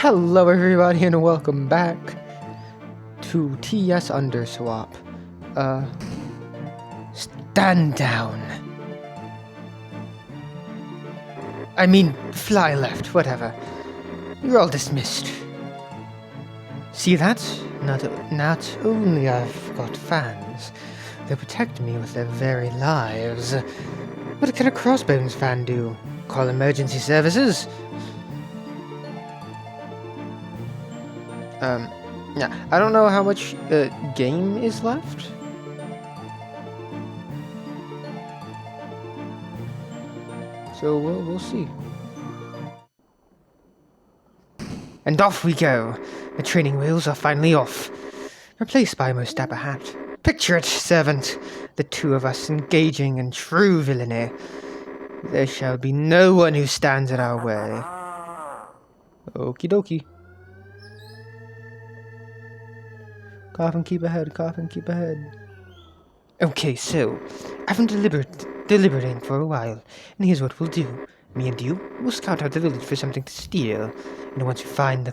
Hello everybody and welcome back to TS Underswap. Stand down. I mean, fly left, whatever. You're all dismissed. See that? Not only I've got fans, they protect me with their very lives. What can a Crossbones fan do? Call emergency services? Yeah, I don't know how much game is left. So we'll see. And off we go. The training wheels are finally off. Replaced by most dapper hat. Picture it, servant. The two of us engaging in true villainy. There shall be no one who stands in our way. Okie dokie. Cough and keep ahead, cough and keep ahead. Okay, so, I've been deliberating for a while, and here's what we'll do. Me and you, we'll scout out the village for something to steal, and once we find the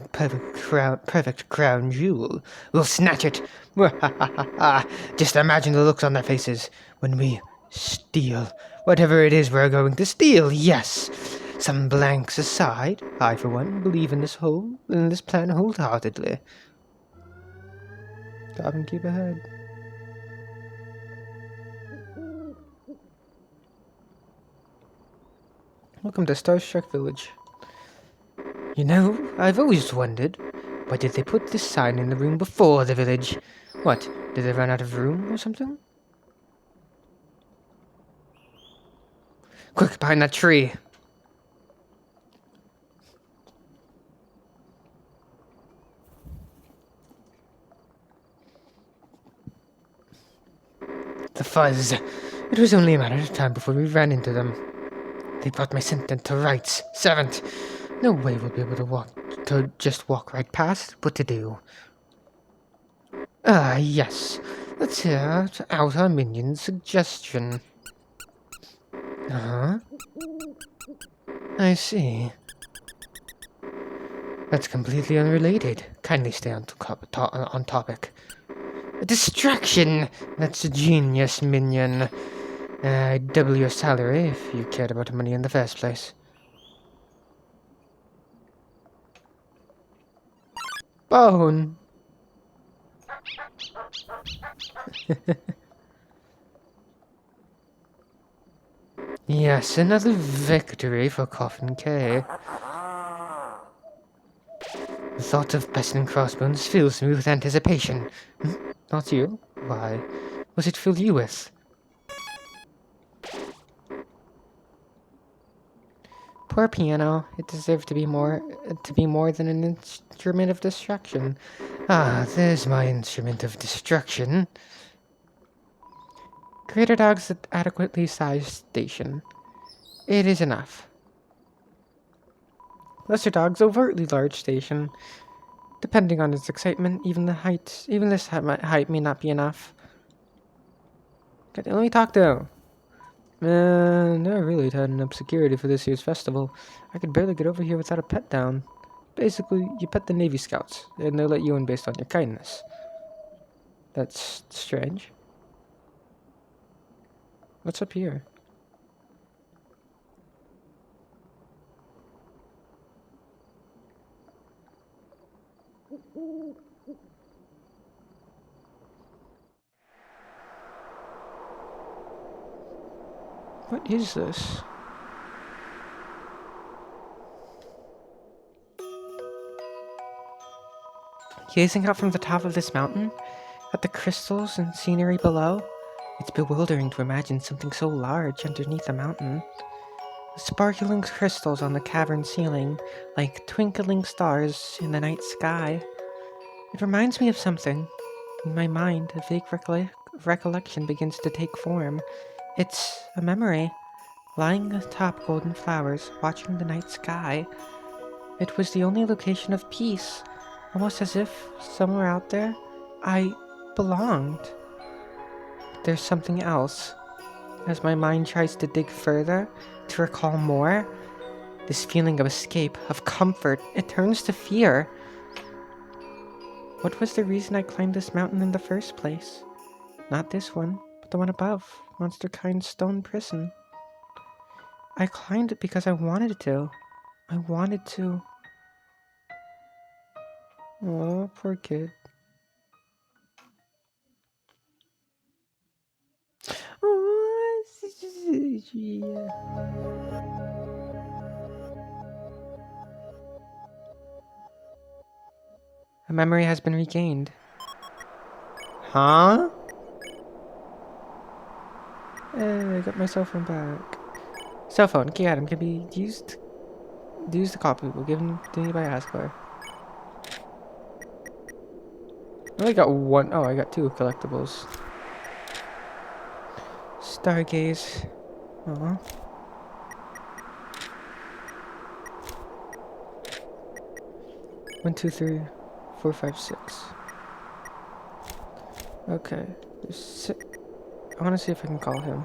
perfect crown jewel, we'll snatch it. Just imagine the looks on their faces when we steal whatever it is we're going to steal, yes! Some blanks aside, I for one believe in this plan wholeheartedly. Stop and keep ahead. Welcome to Starstruck Village. You know, I've always wondered, why did they put this sign in the room before the village? What, did they run out of room or something? Quick, behind that tree! The fuzz. It was only a matter of time before we ran into them. They brought my sentence to rights. Servant. No way we'll be able to just walk right past. What to do? Ah, yes. Let's hear out our minion's suggestion. Uh-huh. I see. That's completely unrelated. Kindly stay on topic. A distraction! That's a genius, minion. I'd double your salary if you cared about money in the first place. Bone! Yes, another victory for Coffin K. The thought of besting Crossbones fills me with anticipation. Not you? Why? What's it fill you with? Poor piano. It deserved to be more than an instrument of destruction. Ah, there's my instrument of destruction. Greater dog's adequately sized station. It is enough. Lesser dog's overtly large station. Depending on its excitement, even this height may not be enough. Okay, let me talk to him. Man, they're really tightening up security for this year's festival. I could barely get over here without a pet down. Basically, you pet the Navy Scouts, and they'll let you in based on your kindness. That's strange. What's up here? What is this? Gazing out from the top of this mountain, at the crystals and scenery below, it's bewildering to imagine something so large underneath the mountain. The sparkling crystals on the cavern ceiling, like twinkling stars in the night sky. It reminds me of something. In my mind, a vague recollection begins to take form. It's a memory. Lying atop golden flowers, watching the night sky. It was the only location of peace, almost as if, somewhere out there, I belonged. But there's something else. As my mind tries to dig further, to recall more, This feeling of escape, of comfort, it turns to fear. What was the reason I climbed this mountain in the first place? Not this one, but the one above, Monsterkind's stone prison. I climbed it because I wanted to. I wanted to. Oh, poor kid. Oh, yeah. A memory has been regained. Huh? Hey, I got my cell phone back. Cell phone, key item can be used. Use the copy. We'll give him to me by Asgore. I only got one. Oh, I got 2 collectibles. Stargaze. Aw. One, two, three, 4, 5, 6. Okay. I want to see if I can call him.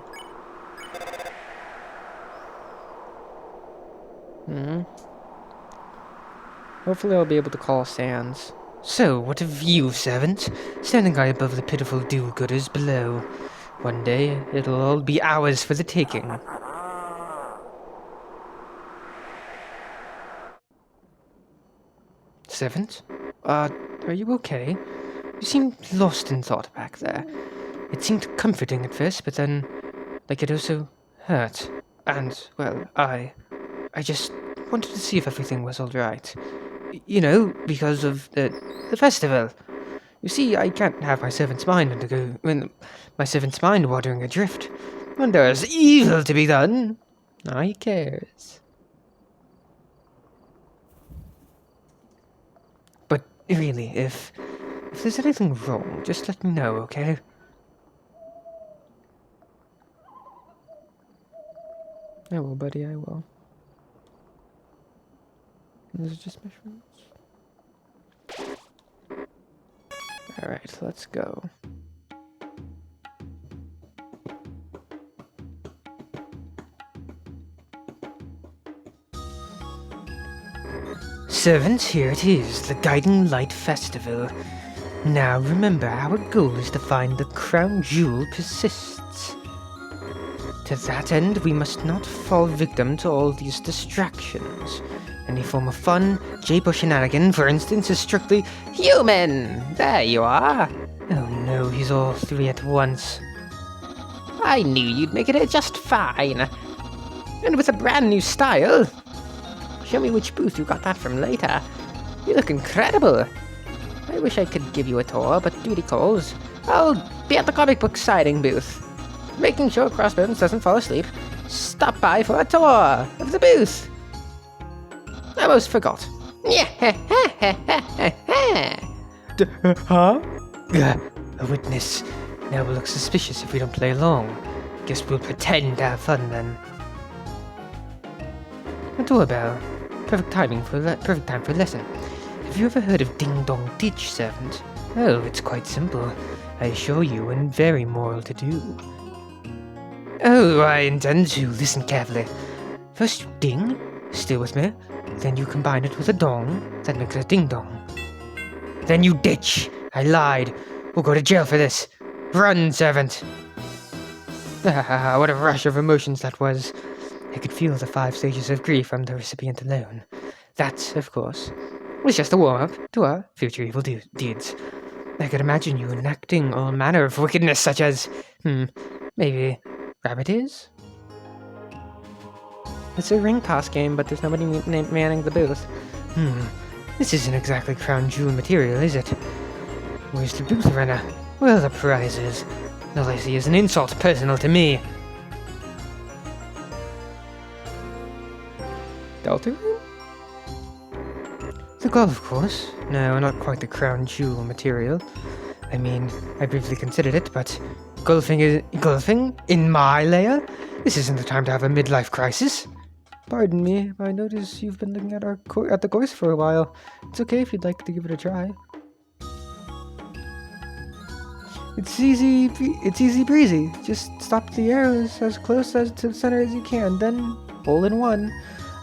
Hopefully I'll be able to call Sans. So, what of you, servant? Standing high above the pitiful do-gooders below. One day, it'll all be ours for the taking. Servant? Are you okay? You seemed lost in thought back there. It seemed comforting at first, but then, like it also hurt. And, well, I just wanted to see if everything was alright. You know, because of the festival. You see, I can't have my servant's mind wandering adrift. When there's evil to be done, he cares. But really, if there's anything wrong, just let me know, okay? I will, buddy, I will. These are just mushrooms. Alright, let's go. Servants, here it is, the Guiding Light Festival. Now remember, our goal is to find the crown jewel persists. To that end, we must not fall victim to all these distractions. Any form of fun, jape or shenanigan, for instance, is strictly human! There you are! Oh no, he's all 3 at once. I knew you'd make it just fine. And with a brand new style. Show me which booth you got that from later. You look incredible. I wish I could give you a tour, but duty calls. I'll be at the comic book signing booth. Making sure Crossbones doesn't fall asleep. Stop by for a tour of the booth. I almost forgot. Huh? A witness. Now we'll look suspicious if we don't play along. Guess we'll pretend to have fun then. A doorbell. Perfect time for a lesson. Have you ever heard of Ding Dong Ditch, servant? Oh, it's quite simple. I assure you, and very moral to do. Oh, I intend to. Listen carefully. First you ding, still with me. Then you combine it with a dong, that makes a ding dong. Then you ditch. I lied. We'll go to jail for this. Run, servant. What a rush of emotions that was. I could feel the 5 stages of grief from the recipient alone. That, of course, was just a warm-up to our future evil deeds. I could imagine you enacting all manner of wickedness such as, maybe rabbit ears? It's a ring toss game, but there's nobody manning the booth. This isn't exactly crown jewel material, is it? Where's the booth runner? Where are the prizes? All I see is an insult personal to me. Delta room? The golf course? No, not quite the crown jewel material. I mean, I briefly considered it, but golfing in my lair? This isn't the time to have a midlife crisis. Pardon me, I notice you've been looking at the course for a while. It's okay if you'd like to give it a try. It's easy breezy. Just stop the arrows as close as to the center as you can, then hole in one.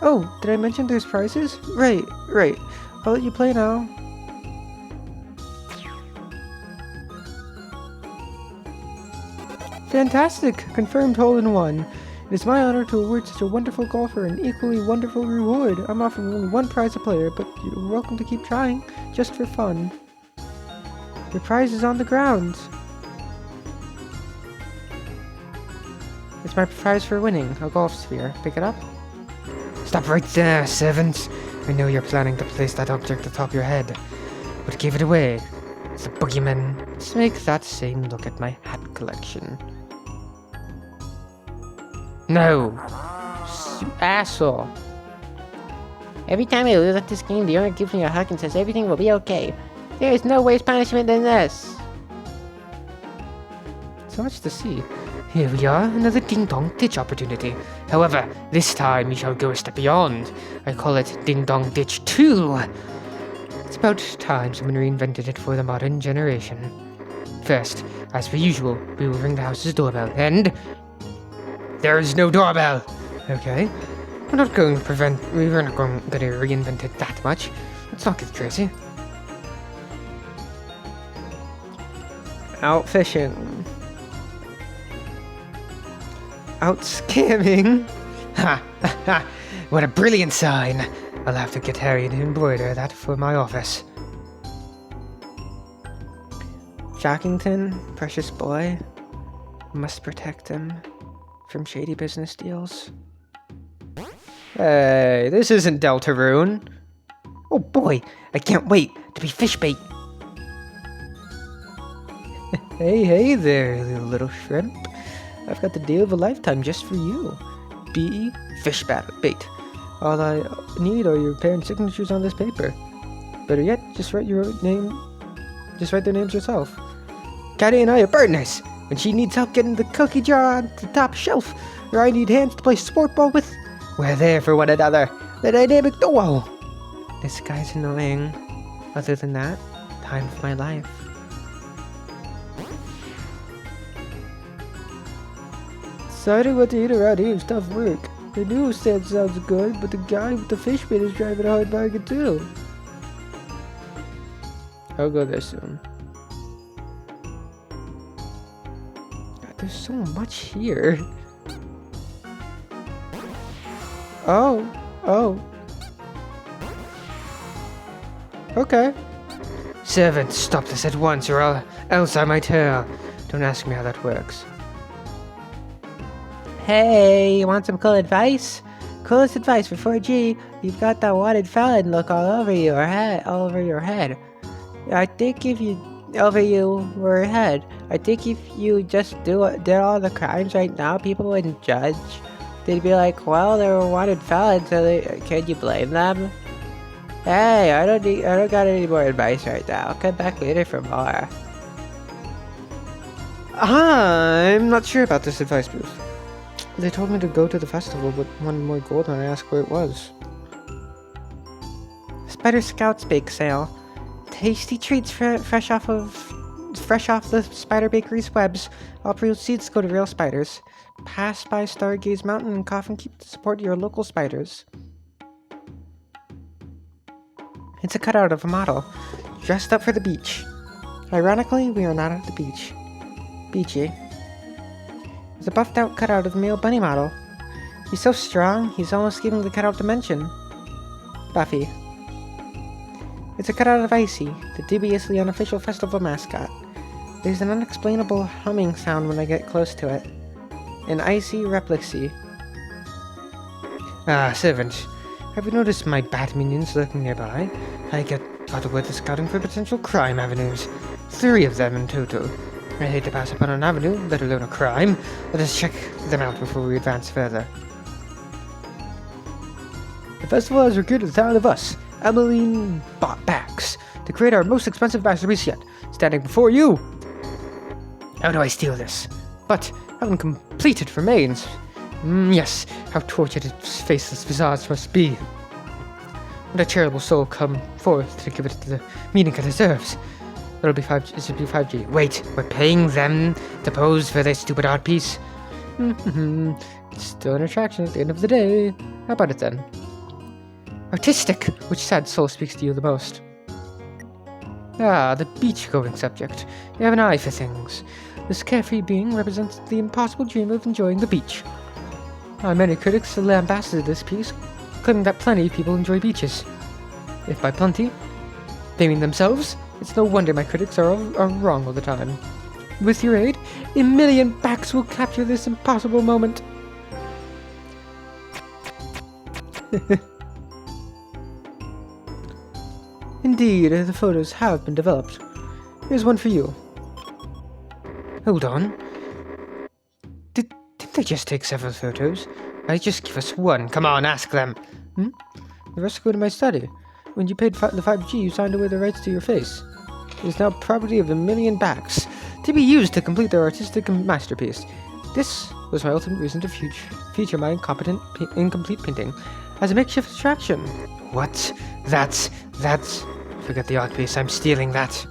Oh, did I mention there's prizes? Right. I'll let you play now. Fantastic! Confirmed hole-in-one. It is my honor to award such a wonderful golfer an equally wonderful reward. I'm offering only one prize a player, but you're welcome to keep trying, just for fun. Your prize is on the ground. It's my prize for winning, a golf sphere. Pick it up? Stop right there, servant! I know you're planning to place that object atop your head, but give it away. It's a boogeyman. Let's make that same look at my hat collection. No! Asshole! Every time I lose at this game, the owner gives me a hug and says everything will be okay. There is no worse punishment than this! So much to see. Here we are, another ding-dong ditch opportunity. However, this time we shall go a step beyond. I call it Ding-Dong Ditch 2! It's about time someone reinvented it for the modern generation. First, as per usual, we will ring the house's doorbell, and... there is no doorbell! Okay. We're not going to reinvent it that much. Let's not get crazy. Out fishing. Out scamming. Ha! Ha! What a brilliant sign! I'll have to get Harry to embroider that for my office. Jockington, precious boy. Must protect him from shady business deals. Hey, this isn't Deltarune. Oh boy, I can't wait to be fish bait. Hey there, little shrimp. I've got the deal of a lifetime just for you. B. Fish bait. All I need are your parents' signatures on this paper. Better yet, just write their names yourself. Caddy and I are partners. When she needs help getting the cookie jar on the top shelf, or I need hands to play sport ball with, we're there for one another. The dynamic duo. This guy's annoying. Other than that, time of my life. Deciding what to eat around here is tough work. The newsstand sounds good, but the guy with the fish bait is driving a hard bargain too. I'll go there soon. God, there's so much here. Oh. Okay. Servant, stop this at once, or else I might tear. Don't ask me how that works. Hey, you want some cool advice? Coolest advice for 4G. You've got that wanted felon look all over your head. I think if you just did all the crimes right now, people wouldn't judge. They'd be like, well, they were wanted felons, so can you blame them? Hey, I don't got any more advice right now. I'll come back later for more. I'm not sure about this advice booth. They told me to go to the festival, but wanted more gold and I asked where it was. Spider Scouts Bake Sale. Tasty treats fresh off the Spider Bakery's webs. All proceeds go to real spiders. Pass by Stargaze Mountain and Coffin Keep to support your local spiders. It's a cutout of a model, dressed up for the beach. Ironically, we are not at the beach. Beachy. It's a buffed out cutout of a male bunny model. He's so strong, he's almost giving the cutout dimension. Buffy. It's a cutout of Icy, the dubiously unofficial festival mascot. There's an unexplainable humming sound when I get close to it. An icy replicy. Ah, servant. Have you noticed my bat minions lurking nearby? I get thought with the scouting for potential crime avenues. 3 of them in total. I hate to pass upon an avenue, let alone a crime. Let us check them out before we advance further. The festival has recruited the talent of us, Emmeline Bax, to create our most expensive masterpiece yet, standing before you. How do I steal this? But having completed remains. Yes, how tortured its faceless visage must be. What a charitable soul come forth to give it the meaning it deserves. It'll be 5G. It should be 5G. Wait, we're paying them to pose for their stupid art piece? It's still an attraction at the end of the day. How about it then? Artistic! Which sad soul speaks to you the most? Ah, the beach-going subject. You have an eye for things. This carefree being represents the impossible dream of enjoying the beach. Many critics have lambasted this piece, claiming that plenty of people enjoy beaches. If by plenty, they mean themselves, it's no wonder my critics are wrong all the time. With your aid, 1,000,000 backs will capture this impossible moment. Indeed, the photos have been developed. Here's one for you. Hold on. Didn't they just take several photos? I just give us one. Come on, ask them. The rest go to my study. When you paid the 5G, you signed away the rights to your face. It is now property of 1,000,000 backs, to be used to complete their artistic masterpiece. This was my ultimate reason to feature my incomplete painting as a makeshift attraction. What? That's... Forget the art piece, I'm stealing that.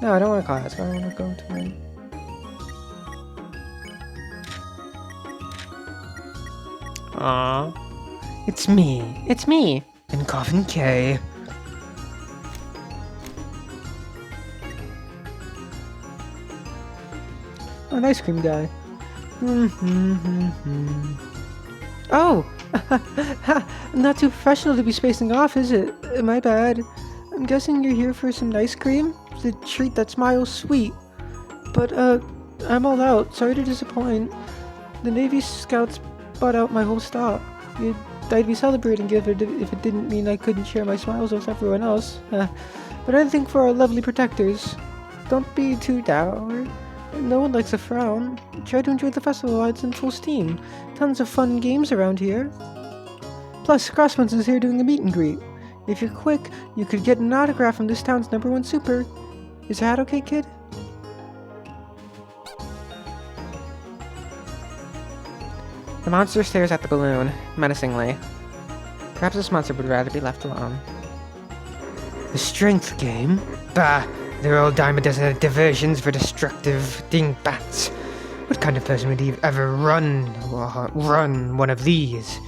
No, I don't want to class. I want to go to my... Aww. It's me. And Coffin K. Oh, an ice cream guy. Oh! Not too professional to be spacing off, is it? My bad. I'm guessing you're here for some ice cream? The treat that smiles sweet. But, I'm all out. Sorry to disappoint. The Navy Scouts bought out my whole stock. I'd be celebrating if it didn't mean I couldn't share my smiles with everyone else. But I think for our lovely protectors. Don't be too dour. No one likes a frown. Try to enjoy the festival while it's in full steam. Tons of fun games around here. Plus, Crossbones is here doing a meet and greet. If you're quick, you could get an autograph from this town's #1 super. Is that okay, kid? The monster stares at the balloon, menacingly. Perhaps this monster would rather be left alone. The strength game? Bah! They're all dime-a-dozen diversions for destructive dingbats. What kind of person would ever run one of these?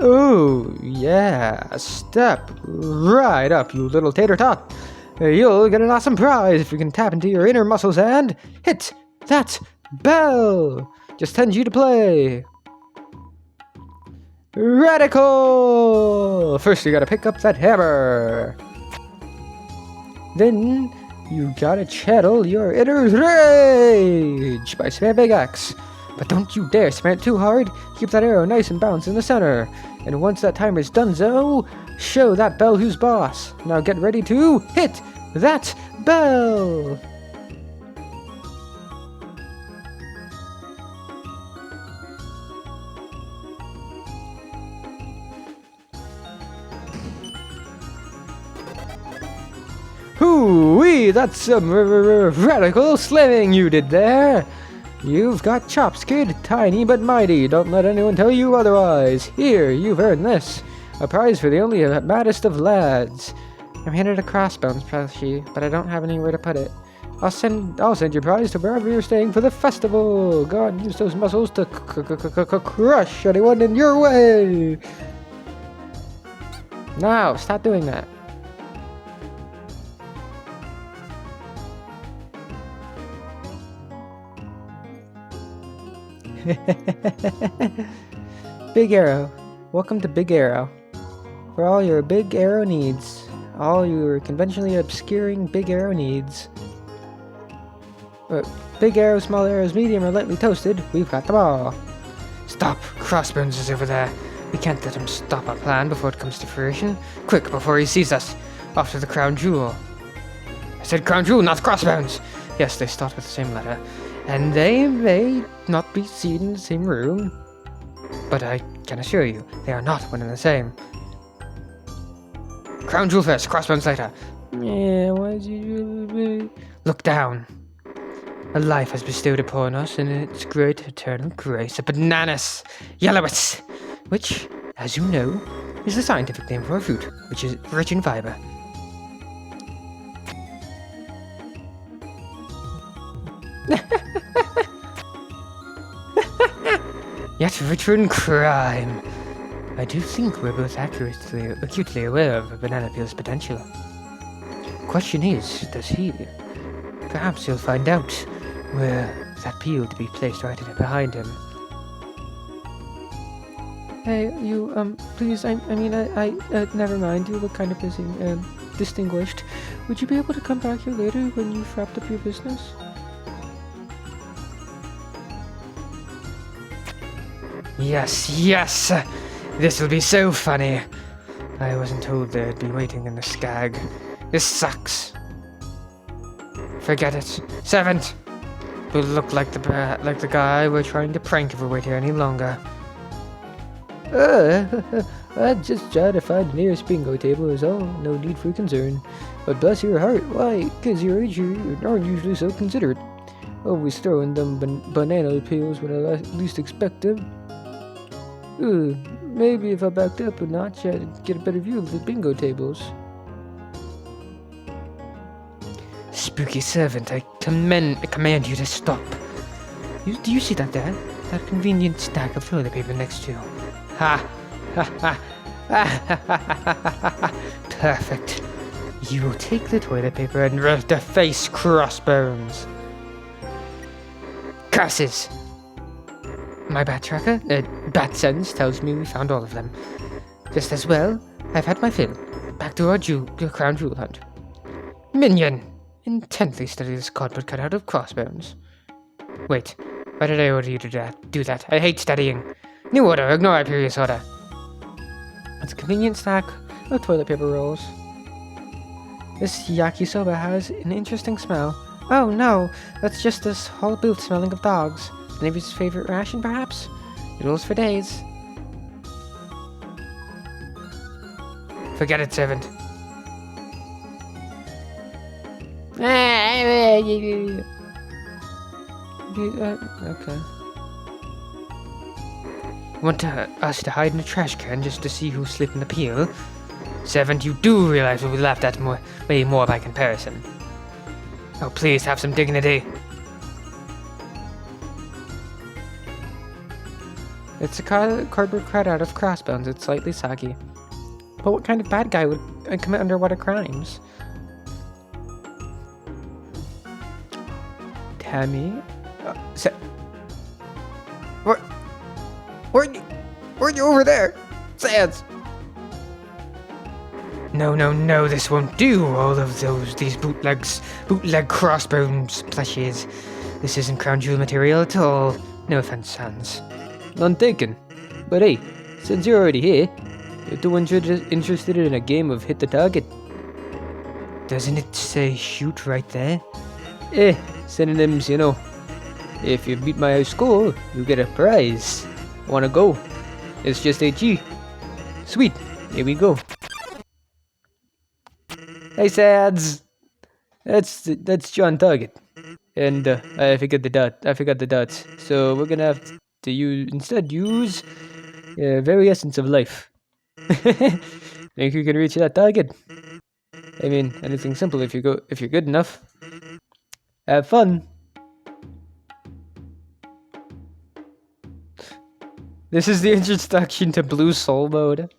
Oh, yeah. Step right up, you little tater tot. You'll get an awesome prize if you can tap into your inner muscles and hit that bell. Just send you to play. Radical! First you gotta pick up that hammer. Then you gotta channel your inner rage by spamming Big X. But don't you dare spam it too hard. Keep that arrow nice and balanced in the center. And once that timer's done so, show that bell who's boss. Now get ready to hit that bell! Hoo-wee, that's some radical slamming you did there. You've got chops, kid. Tiny but mighty. Don't let anyone tell you otherwise. Here, you've earned this. A prize for the only maddest of lads. I'm handed a Crossbones plushie, but I don't have anywhere to put it. I'll send your prize to wherever you're staying for the festival. Go on, use those muscles to crush anyone in your way. Now, stop doing that. Big Arrow. Welcome to Big Arrow. For all your Big Arrow needs. All your conventionally obscuring Big Arrow needs. Big arrows, small arrows, medium or lightly toasted, we've got them all. Stop! Crossbones is over there. We can't let him stop our plan before it comes to fruition. Quick, before he sees us. Off to the Crown Jewel. I said Crown Jewel, not Crossbones! Yes, they start with the same letter. And they may not be seen in the same room, but I can assure you, they are not one and the same. Crown Jewel first, Crossbones later. Yeah, why'd you... Look down. A life has bestowed upon us in its great eternal grace a bananas yellowus, which, as you know, is the scientific name for a fruit, which is rich in fiber. Yet richer in crime. I do think we're both acutely aware of a banana peel's potential. Question is, does he? Perhaps you'll find out where that peel to be placed right behind him. Hey, you, please, never mind, you look kind of busy and distinguished. Would you be able to come back here later when you've wrapped up your business? Yes! This will be so funny. I wasn't told they'd be waiting in the skag. This sucks. Forget it. Servant! We'll look like the guy we're trying to prank if we wait here any longer. I just tried to find the nearest bingo table is all. No need for concern. But bless your heart, why? 'Cause your age you aren't usually so considerate. Always throwing them banana peels when I least expect them. Maybe if I backed up a notch, I'd get a better view of the bingo tables. Spooky servant, I command you to stop. Do you see that there? That convenient stack of toilet paper next to you. Ha! Perfect. You will take the toilet paper and deface Crossbones. Curses! My bat tracker, bat sense tells me we found all of them. Just as well, I've had my fill. Back to our crown jewel hunt. Minion! Intently study this cardboard cutout of Crossbones. Wait, why did I order you to do that? I hate studying. New order, ignore our previous order. It's a convenient stack of toilet paper rolls. This yakisoba has an interesting smell. Oh no, that's just this whole booth smelling of dogs. Neighbor's favorite ration, perhaps? Noodles for days. Forget it, servant. Okay. Want us to hide in a trash can just to see who's slipping the peel? Servant, you do realize we'll be laughed at way more by comparison. Oh, please, have some dignity. It's a cardboard cutout of Crossbones. It's slightly soggy. But what kind of bad guy would commit underwater crimes? Tammy? Weren't you over there? Sans! No, this won't do. All of these bootleg Crossbones plushies. This isn't crown jewel material at all. No offense, Sans. None taken. But hey, since you're already here, you're the one interested in a game of hit the target. Doesn't it say shoot right there? Synonyms, you know. If you beat my score, you get a prize. Wanna go? It's just HE. Sweet, here we go. Hey, Sads. That's John Target. And I forgot the dots. So we're gonna have to use very essence of life. Think you can reach that target? I mean, anything simple if you're good enough. Have fun. This is the introduction to Blue Soul mode.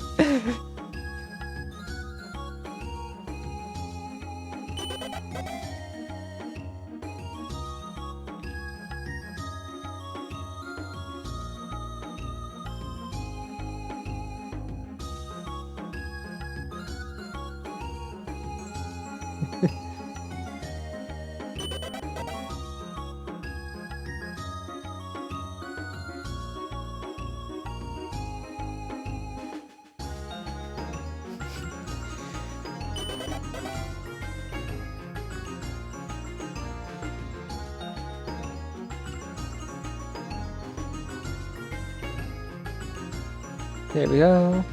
There we go.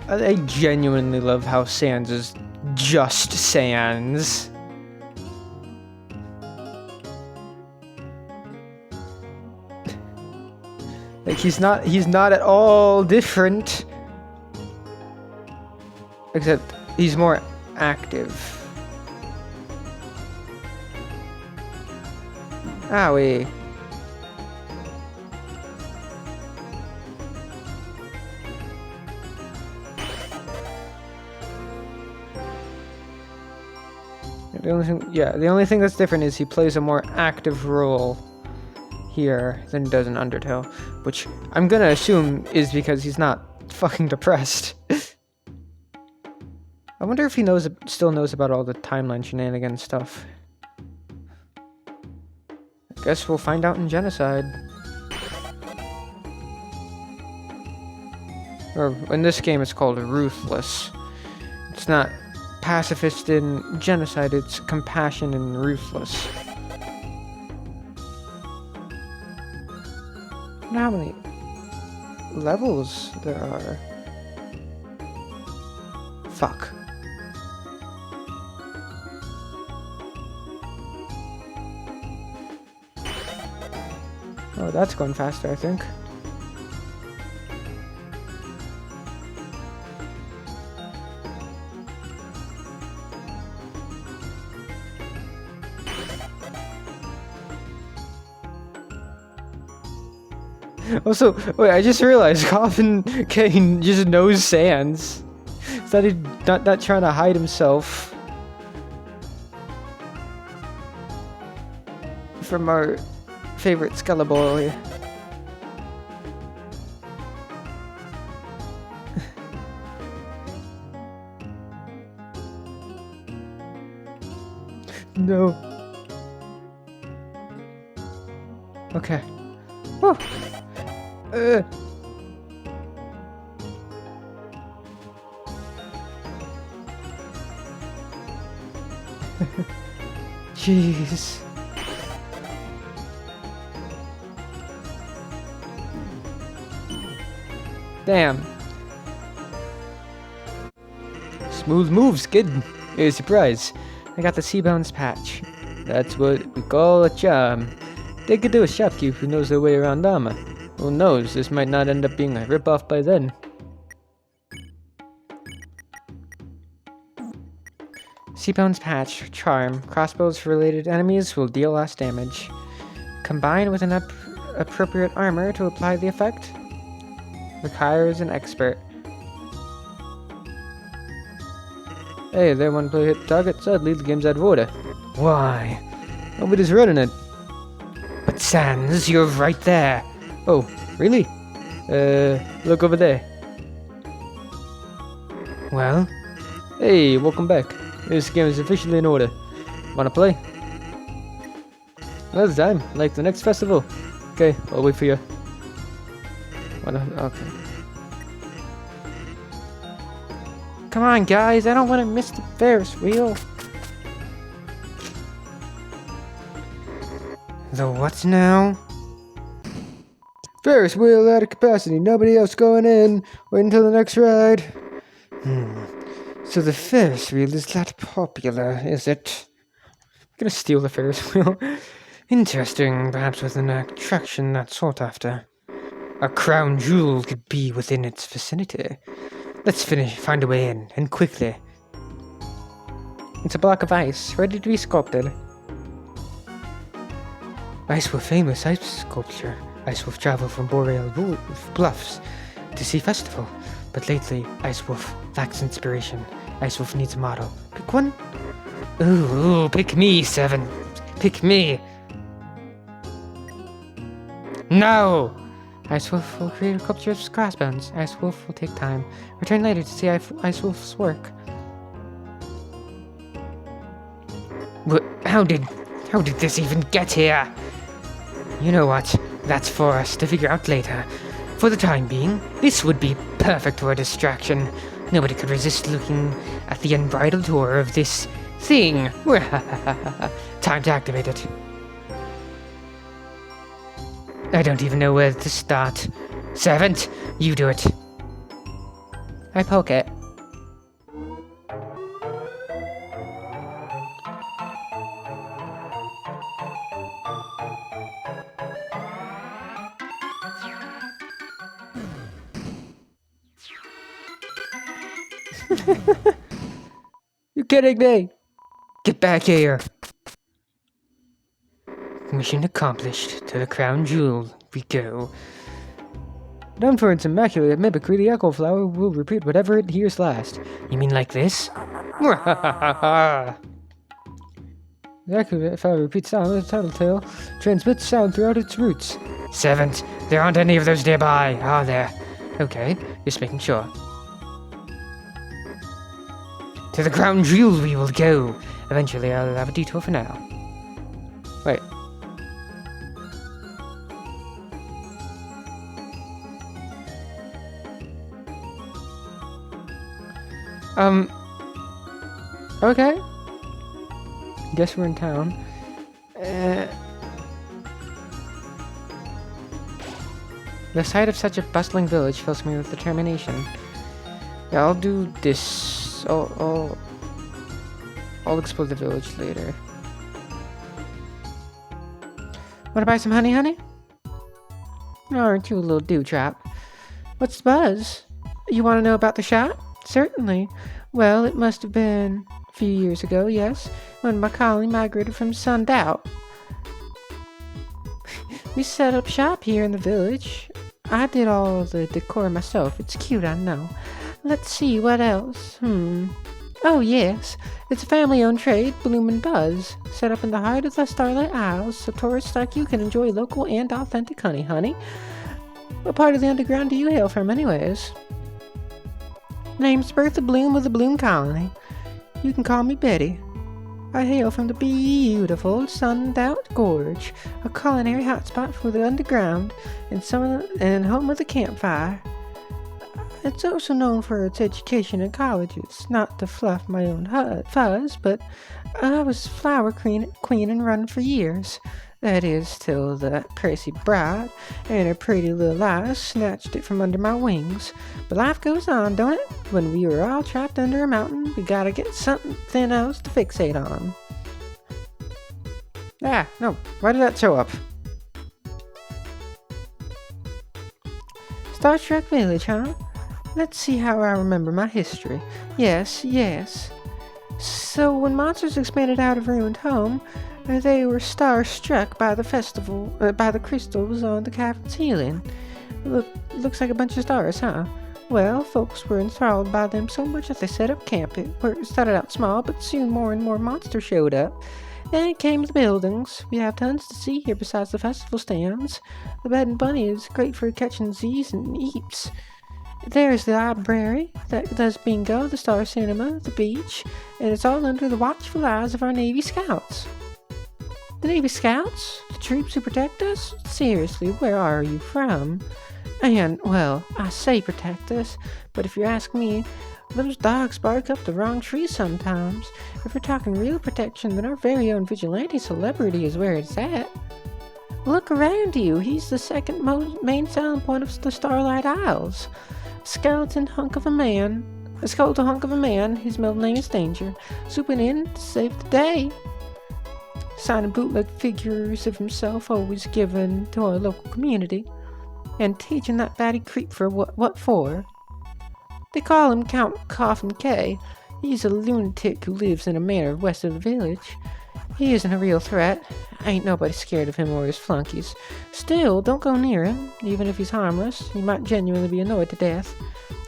I genuinely love how Sans is just Sans. Like, he's not at all different. Except he's more active. Owie. The only thing that's different is he plays a more active role here than he does in Undertale, which I'm gonna assume is because he's not fucking depressed. I wonder if he still knows about all the timeline shenanigans stuff. I guess we'll find out in Genocide. Or in this game it's called Ruthless. It's not pacifist in Genocide, it's compassion and ruthless. I wonder how many levels there are. Fuck. Oh, that's going faster, I think. Also, wait, I just realized Coffin Kane just knows Sans. Is that he's not trying to hide himself from our favorite Skeleboy. No. Okay. Whew. Jeez. Damn. Smooth moves, kid. Hey, surprise. I got the Seabound's patch. That's what we call a charm. Take it to a shopkeep who knows their way around armor. Who knows, this might not end up being a ripoff by then. Seabound's patch, charm. Crossbows for related enemies will deal less damage. Combine with an appropriate armor to apply the effect. Requires an expert. Hey, there, one player hit the target. Sadly, the game's out of order. Why? Nobody's running it. But Sans, you're right there. Oh, really? Look over there. Well? Hey, welcome back. This game is officially in order. Wanna play? Well, it's time. Like the next festival. Okay, I'll wait for you. Okay. Come on, guys. I don't want to miss the Ferris wheel. The what now? Ferris wheel out of capacity. Nobody else going in. Wait until the next ride. So the Ferris wheel is that popular, is it? I'm gonna steal the Ferris wheel. Interesting, perhaps with an attraction that's sought after. A crown jewel could be within its vicinity. Let's find a way in, and quickly. It's a block of ice, ready to be sculpted. Icewolf famous ice sculpture. Icewolf traveled from Boreal Bluffs to see festival, but lately Icewolf lacks inspiration. Icewolf needs a model. Pick one? Ooh, pick me, 7. Pick me. No! Icewolf will create a sculpture of crossbones. Icewolf will take time. Return later to see Icewolf's work. How did this even get here? You know what? That's for us to figure out later. For the time being, this would be perfect for a distraction. Nobody could resist looking at the unbridled horror of this thing. Time to activate it. I don't even know where to start. Servant, you do it. I poke it. You kidding me? Get back here. Mission accomplished. To the crown jewel we go. Known for its immaculate mimicry, the echo flower will repeat whatever it hears last. You mean like this? The echo flower repeats sound with the tattletale, transmits sound throughout its roots. Servant, there aren't any of those nearby, are there? Okay, just making sure. To the crown jewel we will go. Eventually I'll have a detour for now. Wait. Okay. Guess we're in town. The sight of such a bustling village fills me with determination. Yeah, I'll do this. I'll explore the village later. Wanna buy some honey? Aren't you a little dewdrop? What's the buzz? You want to know about the shop? Certainly. Well, it must have been a few years ago, yes, when my colony migrated from Sundout. We set up shop here in the village. I did all the decor myself. It's cute, I know. Let's see, what else? Oh, yes. It's a family-owned trade, Bloom and Buzz, set up in the heart of the Starlight Isles, so tourists like you can enjoy local and authentic honey. What part of the underground do you hail from, anyways? Name's Bertha Bloom of the Bloom Colony. You can call me Betty. I hail from the beautiful Sundout Gorge, a culinary hotspot for the underground and home of the campfire. It's also known for its education and colleges. Not to fluff my own fuzz, but I was flower queen and run for years. That is, till that prissy bride and her pretty little eyes snatched it from under my wings. But life goes on, don't it? When we were all trapped under a mountain, we gotta get something else to fixate on. Ah, no, why did that show up? Star Trek Village, huh? Let's see how I remember my history. Yes. So when monsters expanded out of ruined home, they were starstruck by the crystals on the cavern's ceiling. Looks like a bunch of stars, huh? Well, folks were enthralled by them so much that they set up camp. It started out small, but soon more and more monsters showed up. Then came the buildings. We have tons to see here besides the festival stands. The Bed and Bunny is great for catching Z's and Eeps. There's the library that does bingo, the Star Cinema, the beach, and it's all under the watchful eyes of our Navy Scouts. The Navy Scouts? The troops who protect us? Seriously, where are you from? And, well, I say protect us, but if you ask me, those dogs bark up the wrong tree sometimes. If we're talking real protection, then our very own vigilante celebrity is where it's at. Look around you. He's the second main selling point of the Starlight Isles. A skeletal hunk of a man, his middle name is Danger, swooping in to save the day. Signing bootleg figures of himself always given to our local community, and teaching that batty creep for what for. They call him Count Coffin K. He's a lunatic who lives in a manor west of the village. He isn't a real threat. Ain't nobody scared of him or his flunkies. Still, don't go near him. Even if he's harmless, he might genuinely be annoyed to death.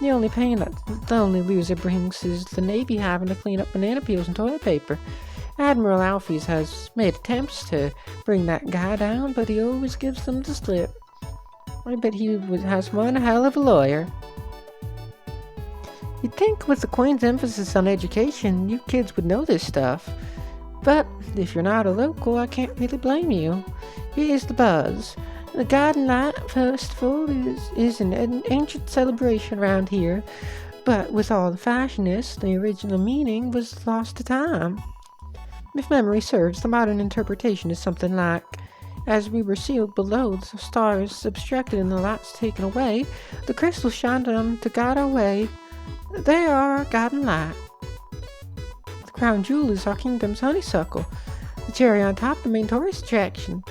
The only pain that lonely loser brings is the Navy having to clean up banana peels and toilet paper. Admiral Alphys has made attempts to bring that guy down, but he always gives them the slip. I bet he has one hell of a lawyer. You'd think with the Queen's emphasis on education, you kids would know this stuff. But if you're not a local, I can't really blame you. Here's the buzz. The Garden Light Festival is an ancient celebration around here, but with all the fashionness, the original meaning was lost to time. If memory serves, the modern interpretation is something like, as we were sealed below, the stars obstructed and the lights taken away, the crystals shined on to guide our way. They are our garden light. The crown jewel is our kingdom's honeysuckle, the cherry on top, the main tourist attraction.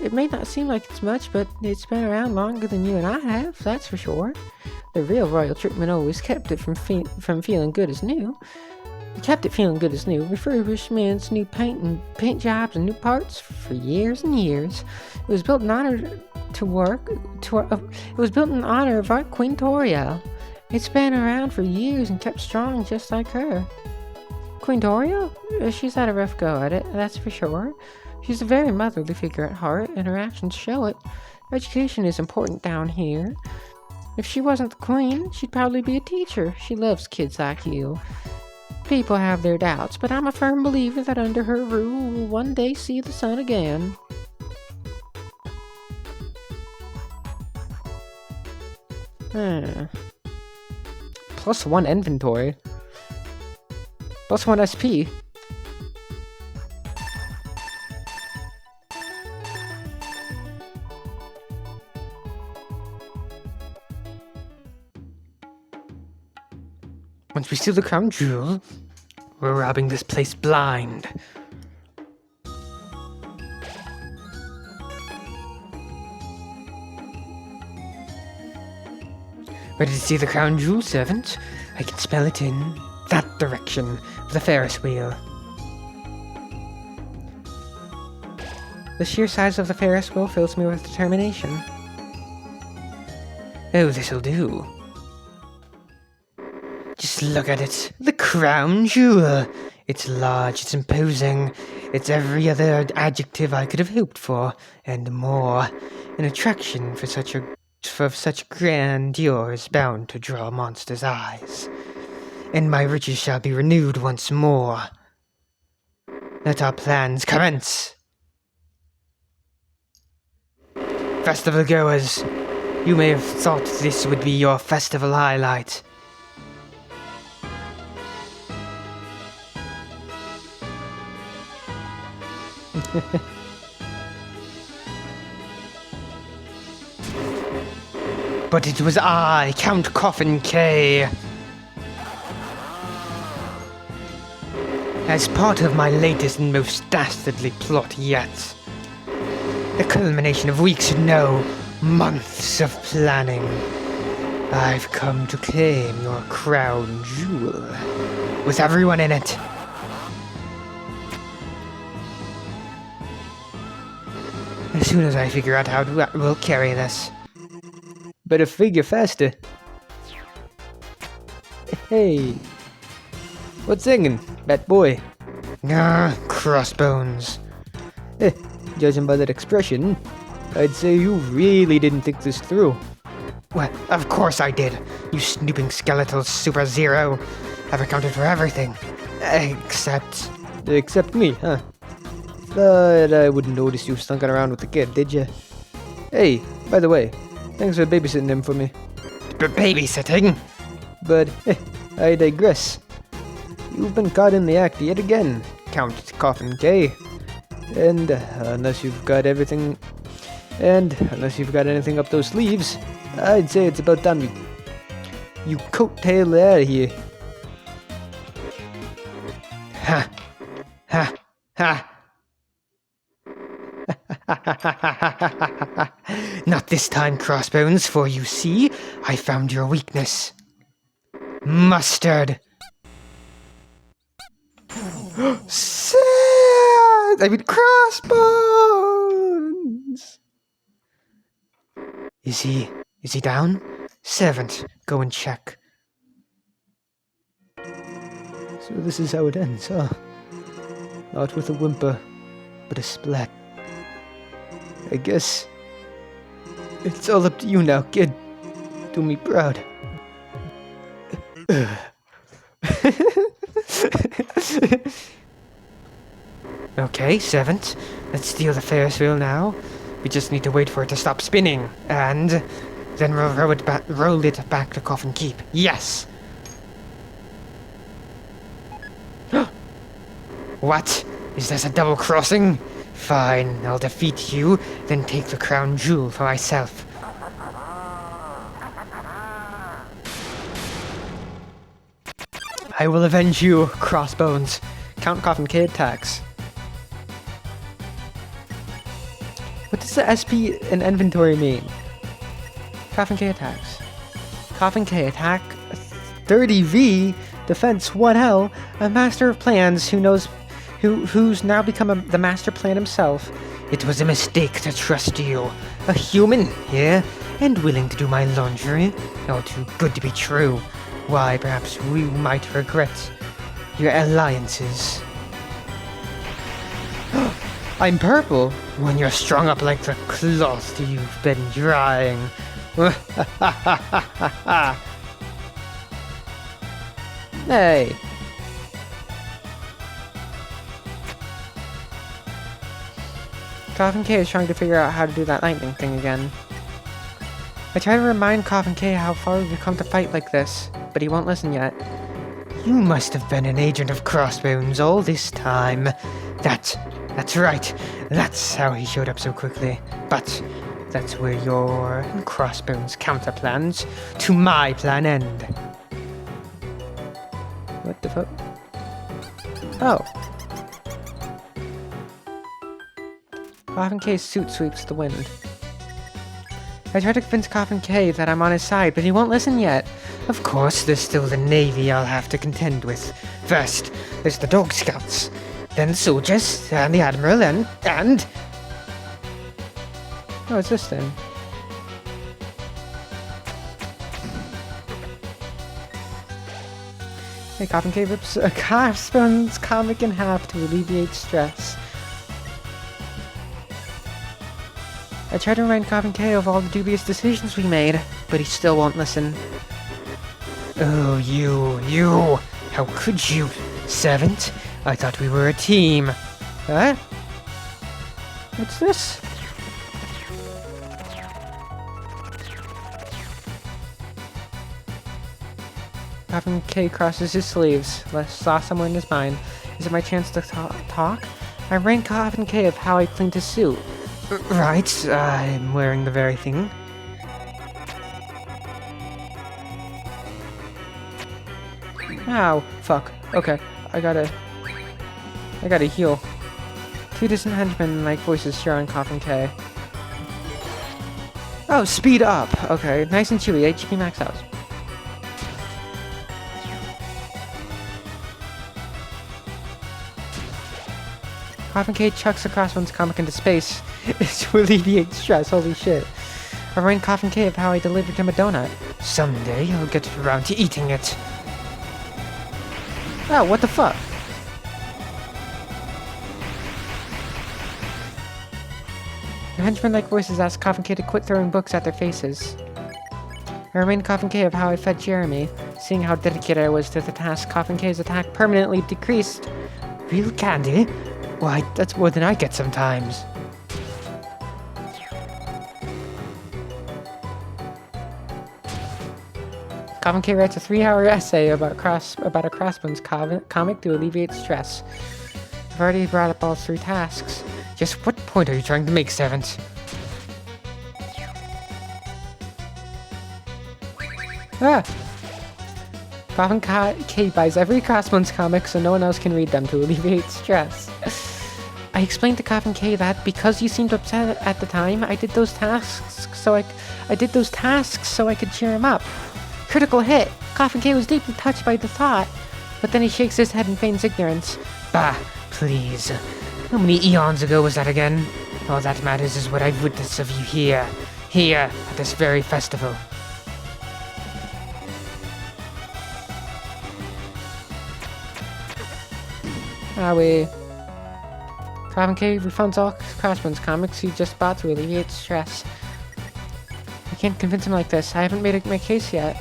It may not seem like it's much, but it's been around longer than you and I have, that's for sure. The real royal treatment always kept it from feeling good as new. It kept it feeling good as new. Refurbishments, new paint jobs, and new parts for years and years. It was built in honor it was built in honor of our Queen Toriel. It's been around for years and kept strong just like her. Queen Toriel? She's had a rough go at it, that's for sure. She's a very motherly figure at heart, and her actions show it. Education is important down here. If she wasn't the queen, she'd probably be a teacher. She loves kids like you. People have their doubts, but I'm a firm believer that under her rule we'll one day see the sun again. +1 inventory. +1 SP. Once we steal the crown jewel, we're robbing this place blind. Ready to see the crown jewel, servant? I can smell it in that direction of the Ferris wheel. The sheer size of the Ferris wheel fills me with determination. Oh, this'll do. Just look at it. The crown jewel. It's large, it's imposing. It's every other adjective I could have hoped for, and more. An attraction for such grandeur is bound to draw a monster's eyes. And my riches shall be renewed once more. Let our plans commence. Festival goers, you may have thought this would be your festival highlight. But it was I, Count Coffin K. As part of my latest and most dastardly plot yet. The culmination of weeks, no, months of planning. I've come to claim your crown jewel, with everyone in it. As soon as I figure out how we'll carry this. Better figure faster. Hey. What's singing, bat boy? Ah, crossbones. Judging by that expression, I'd say you really didn't think this through. Well, of course I did. You snooping skeletal super zero. I've accounted for everything. Except me, huh? Thought I wouldn't notice you stunking around with the kid, did you? Hey, by the way, thanks for babysitting him for me. Babysitting? But, I digress. You've been caught in the act yet again, Count Coffin K. And unless you've got anything up those sleeves, I'd say it's about time you coattail out of here. Ha! Ha! Ha! Not this time, Crossbones, for you see, I found your weakness. Mustard. Crossbones! Is he down? Servant, go and check. So this is how it ends, huh? Not with a whimper, but a splat. I guess it's all up to you now, kid. Do me proud. Okay, servant. Let's steal the Ferris wheel now. We just need to wait for it to stop spinning, and then we'll roll it back to Coffin Keep. Yes! What? Is this a double crossing? Fine, I'll defeat you, then take the crown jewel for myself. I will avenge you, Crossbones. Count Coffin K attacks. What does does the SP and inventory mean? Coffin K attacks. Coffin K attack 30V defense 1L. A master of plans who's now become the master plan himself. It was a mistake to trust you. A human here and willing to do my laundry. All too good to be true. Why, perhaps we might regret your alliances. I'm purple. When you're strung up like the cloth you've been drying. Hey. Coffin K is trying to figure out how to do that lightning thing again. I try to remind Coffin K how far we've come to fight like this, but he won't listen yet. You must have been an agent of Crossbones all this time. That's right. That's how he showed up so quickly. But that's where your and Crossbones' counter plans to my plan end. What the fuck? Oh. Coffin K's suit sweeps the wind. I try to convince Coffin K that I'm on his side, but he won't listen yet. Of course, there's still the Navy I'll have to contend with. First, there's the Dog Scouts, then the soldiers, and the Admiral, and... Oh, it's this thing. Hey, Coffin K rips a Crossbones comic in half to alleviate stress. I try to remind Coffin K of all the dubious decisions we made, but he still won't listen. Oh, you! How could you? Servant? I thought we were a team. Huh? What's this? Coffin K crosses his sleeves. Saw somewhere in his mind. Is it my chance to talk? I rang Coffin K of how I cleaned his suit. Right, I'm wearing the very thing. Ow, fuck. Okay, I gotta heal. Two distant henchmen-like voices share on Coffin K. Oh, speed up! Okay, nice and chewy, HP max out. Coffin K chucks the Crossbones comic into space to alleviate stress, holy shit. I remind Coffin K of how I delivered him a donut. Someday I'll get around to eating it. Oh, what the fuck? The henchmen-like voices ask Coffin K to quit throwing books at their faces. I remind Coffin K of how I fed Jeremy. Seeing how dedicated I was to the task, Coffin K's attack permanently decreased. Real candy? Why, that's more than I get sometimes. Coffin K writes a 3-hour essay about a Crossbones comic to alleviate stress. I've already brought up all 3 tasks. Just what point are you trying to make, Servant? Ah! Coffin K buys every Crossbones comic so no one else can read them to alleviate stress. I explained to Coffin K that because you seemed upset at the time, I did those tasks so I could cheer him up. Critical hit! Coffin K was deeply touched by the thought, but then he shakes his head and feigns ignorance. Bah, please. How many eons ago was that again? All that matters is what I've witnessed of you here at this very festival. Owie. Coffin K refunds all Crossbones comics he just bought to alleviate stress. I can't convince him like this. I haven't made my case yet.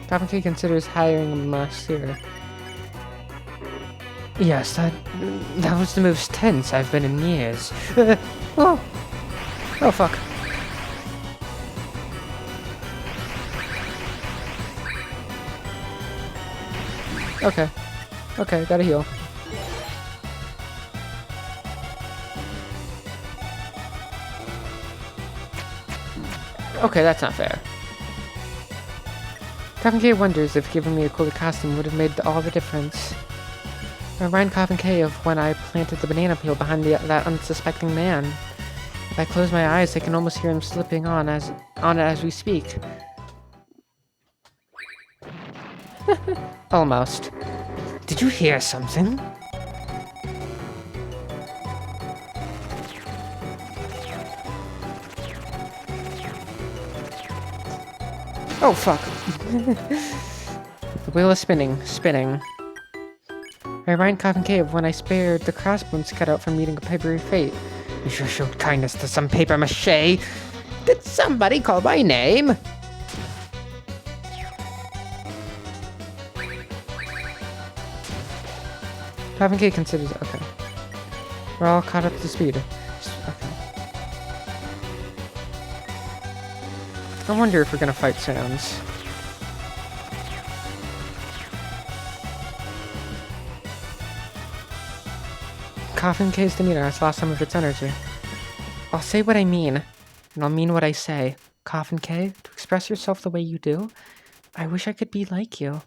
Coffin K considers hiring a master. Yes, that was the most tense I've been in years. Oh fuck. Okay, gotta heal. Okay, that's not fair. Coffin K wonders if giving me a cooler costume would have made all the difference. I remind Coffin K of when I planted the banana peel behind that unsuspecting man. If I close my eyes, I can almost hear him slipping on it as we speak. Almost. Did you hear something? Oh, fuck. The wheel is spinning. I remind Coffin K of when I spared the crossbones cutout from meeting a papery fate. You sure showed kindness to some paper mache. Did somebody call my name? Coffin K considers it. Okay. We're all caught up to speed. Okay. I wonder if we're gonna fight sounds. Coffin K's demeanor has lost some of its energy. I'll say what I mean, and I'll mean what I say. Coffin K, to express yourself the way you do, I wish I could be like you.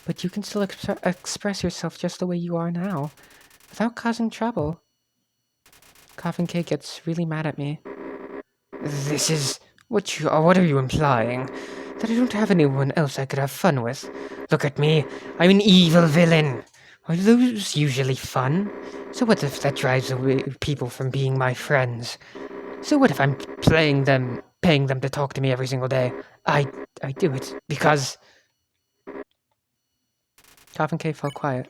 But you can still express yourself just the way you are now, without causing trouble. Coffin K gets really mad at me. This is... What are you implying? That I don't have anyone else I could have fun with? Look at me, I'm an evil villain. Are those usually fun? So what if that drives away people from being my friends? So what if I'm paying them to talk to me every single day? I do it because... Coffin K fell quiet.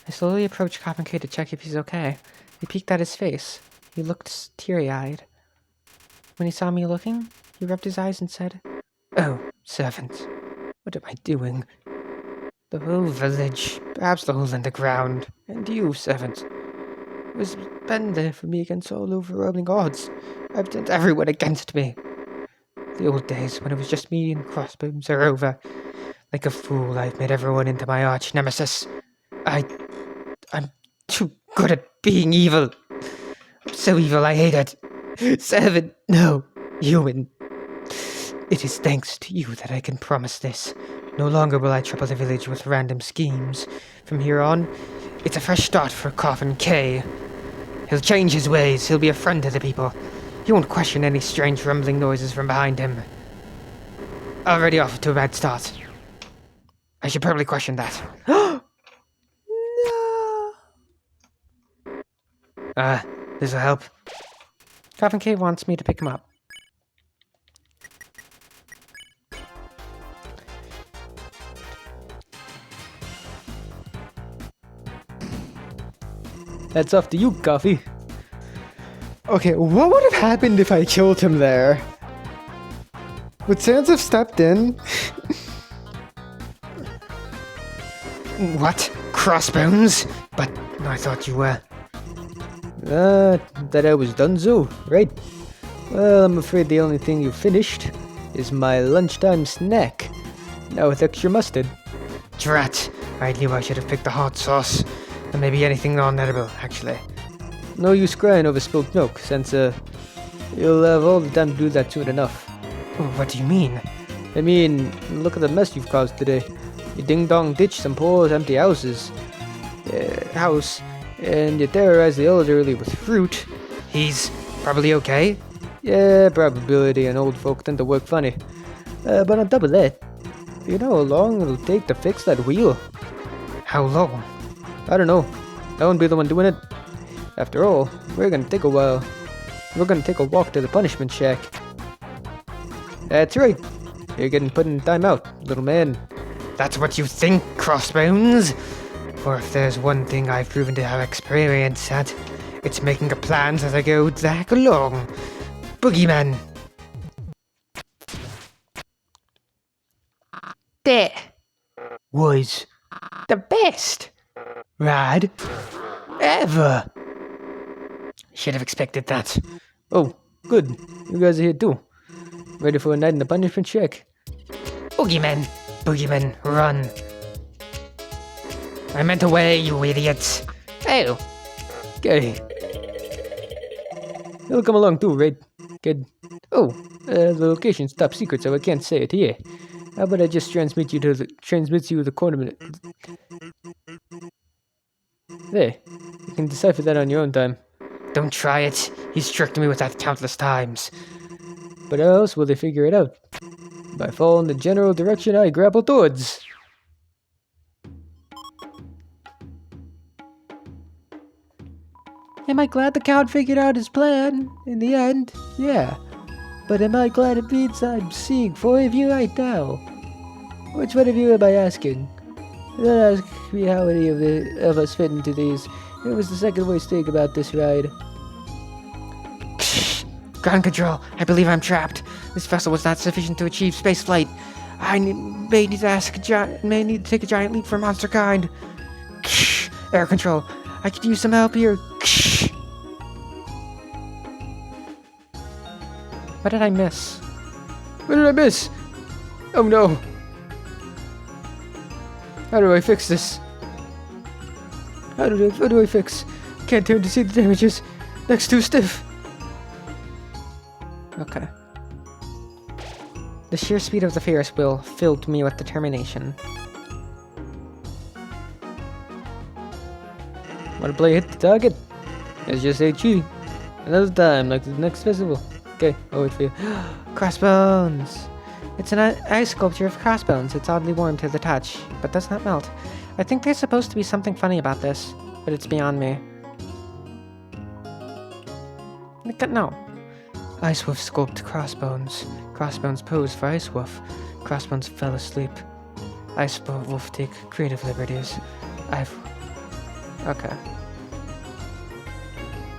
I slowly approached Coffin K to check if he's okay. He peeked at his face. He looked teary-eyed. When he saw me looking, he rubbed his eyes and said, "Oh, servant, what am I doing? The whole village, perhaps the whole underground, and you, servant, was been there for me against all overwhelming odds. I've turned everyone against me. The old days when it was just me and crossbones are over. Like a fool, I've made everyone into my arch nemesis. I'm too good at being evil. I'm so evil I hate it. Servant, no, human. It is thanks to you that I can promise this. No longer will I trouble the village with random schemes. From here on, it's a fresh start for Coffin K. He'll change his ways, he'll be a friend to the people. He won't question any strange rumbling noises from behind him. Already off to a bad start. I should probably question that. No! This'll help. Coffin K wants me to pick him up. That's up to you, Coffee. Okay, what would have happened if I killed him there? Would Sans have stepped in? What? Crossbones? But I thought you were... That I was donezo, right? Well, I'm afraid the only thing you finished is my lunchtime snack. Now with extra mustard. Drat! I knew I should have picked the hot sauce. And maybe anything non-edible, actually. No use crying over spilled milk, since, you'll have all the time to do that soon enough. What do you mean? I mean, look at the mess you've caused today. You ding-dong ditched some poor empty house, and you terrorized the elderly with fruit. He's probably okay? Yeah, probability and old folk tend to work funny. But on top of that, you know how long it'll take to fix that wheel? How long? I don't know. I won't be the one doing it. After all, we're gonna take a while. We're gonna take a walk to the punishment shack. That's right. You're getting put in timeout, little man. That's what you think, Crossbones? For if there's one thing I've proven to have experience at, it's making a plan as I go that along. Boogeyman. There. Was the best ride ever. Should have expected that. Oh, good. You guys are here too. Ready for a night in the punishment shack? Boogeyman. Boogeyman, run. I meant away, you idiots. Oh. Okay. You'll come along too, right, kid? Oh, the location's top secret, so I can't say it here. How about I just transmit you the coordinate? There. You can decipher that on your own time. Don't try it. He's tricked me with that countless times. But how else will they figure it out? By following the general direction I grapple towards. Am I glad the count figured out his plan in the end? Yeah. But am I glad it means I'm seeing 4 of you right now? Which one of you am I asking? Don't ask me how many of us fit into these. It was the second worst thing about this ride. Ground control. I believe I'm trapped. This vessel was not sufficient to achieve spaceflight. I may need to take a giant leap for monster kind. Air control. I could use some help here. What did I miss? What did I miss? Oh no. How do I fix this? What do I fix? Can't turn to see the damages. Neck's too stiff. Okay. The sheer speed of the Ferris wheel filled me with determination. Wanna play hit the target? Let's just say G. Another time, like the next festival. Okay, I'll wait for you. Crossbones! It's an ice sculpture of crossbones. It's oddly warm to the touch, but does not melt. I think there's supposed to be something funny about this, but it's beyond me. No. Ice Wolf sculpt crossbones. Crossbones pose for Ice Wolf. Crossbones fell asleep. Ice Wolf take creative liberties. Okay.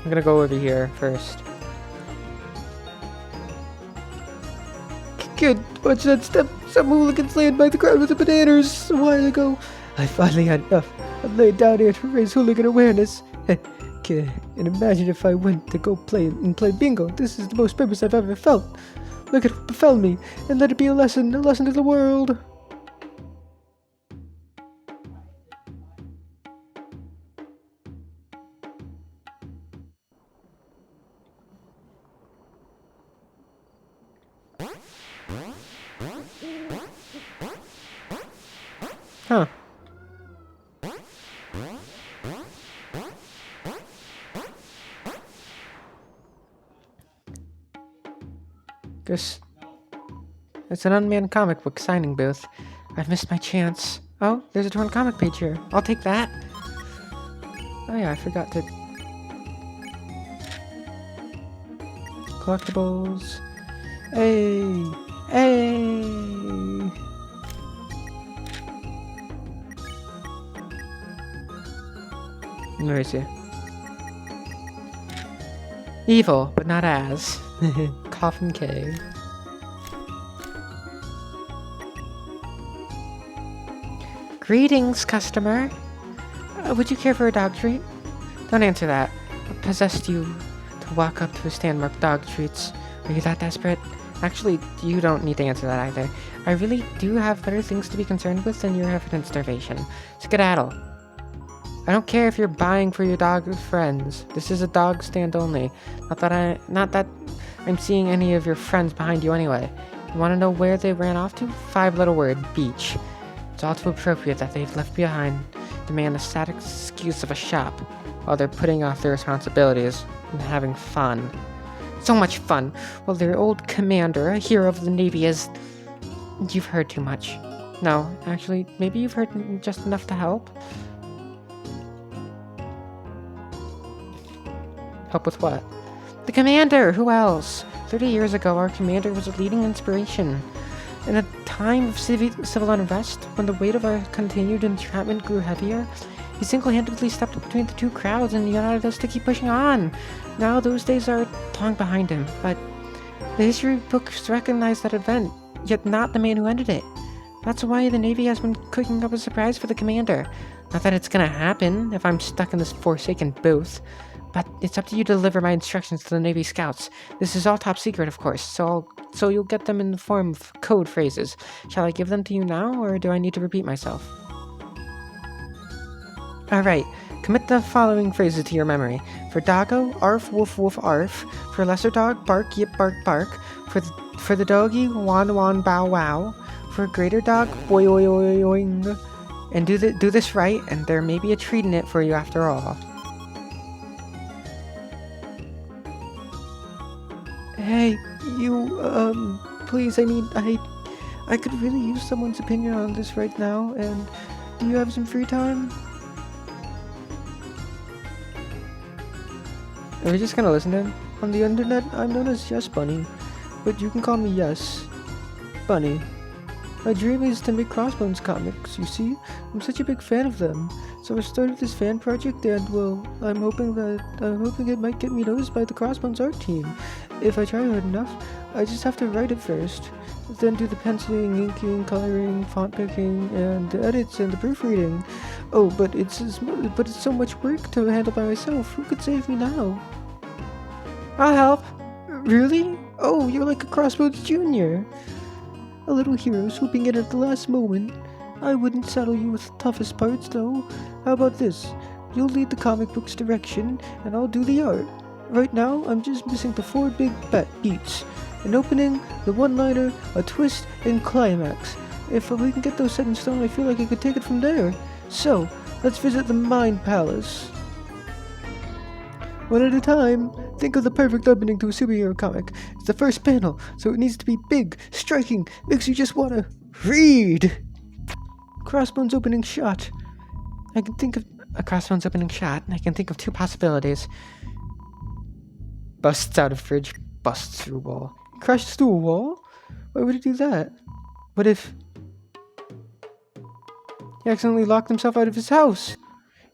I'm gonna go over here first. Kid, watch that step. Some hooligans laid by the crowd with the bananas a while ago. I finally had enough. I'm laid down here to raise hooligan awareness. Kid, and imagine if I went to go play bingo. This is the most purpose I've ever felt. Look at what befell me, and let it be a lesson to the world. Huh. Guess it's an unmanned comic book signing booth. I've missed my chance. Oh, there's a torn comic page here. I'll take that. Oh yeah, I forgot to... Collectibles. Hey! Hey! Where is he? Evil, but not as. Coffin Cave. Greetings, customer. Would you care for a dog treat? Don't answer that. What possessed you to walk up to a stand marked dog treats? Are you that desperate? Actually, you don't need to answer that either. I really do have better things to be concerned with than your evidence starvation. Skedaddle. I don't care if you're buying for your dog friends. This is a dog stand only. Not that I'm seeing any of your friends behind you anyway. You want to know where they ran off to? 5-letter word, beach. It's all too appropriate that they've left behind the man a sad excuse of a shop while they're putting off their responsibilities and having fun. So much fun. Well, their old commander, a hero of the Navy, is... You've heard too much. No, actually, maybe you've heard just enough to help. Help with what? The commander! Who else? 30 years ago, our commander was a leading inspiration. In a time of civil unrest, when the weight of our continued entrapment grew heavier, he single-handedly stepped between the two crowds and united us to keep pushing on. Now those days are long behind him, but the history books recognize that event, yet not the man who ended it. That's why the Navy has been cooking up a surprise for the commander. Not that it's gonna happen if I'm stuck in this forsaken booth. But it's up to you to deliver my instructions to the Navy Scouts. This is all top secret, of course, so you'll get them in the form of code phrases. Shall I give them to you now, or do I need to repeat myself? Alright, commit the following phrases to your memory. For doggo, arf, woof, woof, arf. For lesser dog, bark, yip, bark, bark. For the doggy, wan, wan, bow, wow. for a greater dog, boing, boing, boing, and do this right, and there may be a treat in it for you after all. Hey, you, please, I could really use someone's opinion on this right now, and do you have some free time? Are we just gonna listen to him? On the internet, I'm known as Yes Bunny, but you can call me Yes Bunny. My dream is to make Crossbones comics, you see? I'm such a big fan of them. So I started this fan project and, well, I'm hoping it might get me noticed by the Crossbones art team. If I try hard enough, I just have to write it first. Then do the penciling, inking, coloring, font picking, and the edits and the proofreading. Oh, but it's so much work to handle by myself. Who could save me now? I'll help. Really? Oh, you're like a Crossbones Junior. A little hero swooping in at the last moment. I wouldn't saddle you with the toughest parts, though. How about this? You'll lead the comic book's direction, and I'll do the art. Right now, I'm just missing the 4 big beats. An opening, the one-liner, a twist, and climax. If we can get those set in stone, I feel like I could take it from there. So, let's visit the Mind Palace. One at a time. Think of the perfect opening to a superhero comic. It's the first panel, so it needs to be big, striking, makes you just wanna read. Crossbones opening shot. I can think of a Crossbones opening shot, and I can think of 2 possibilities. Busts out of fridge, busts through wall. Crashes through a wall? Why would he do that? What if he accidentally locked himself out of his house?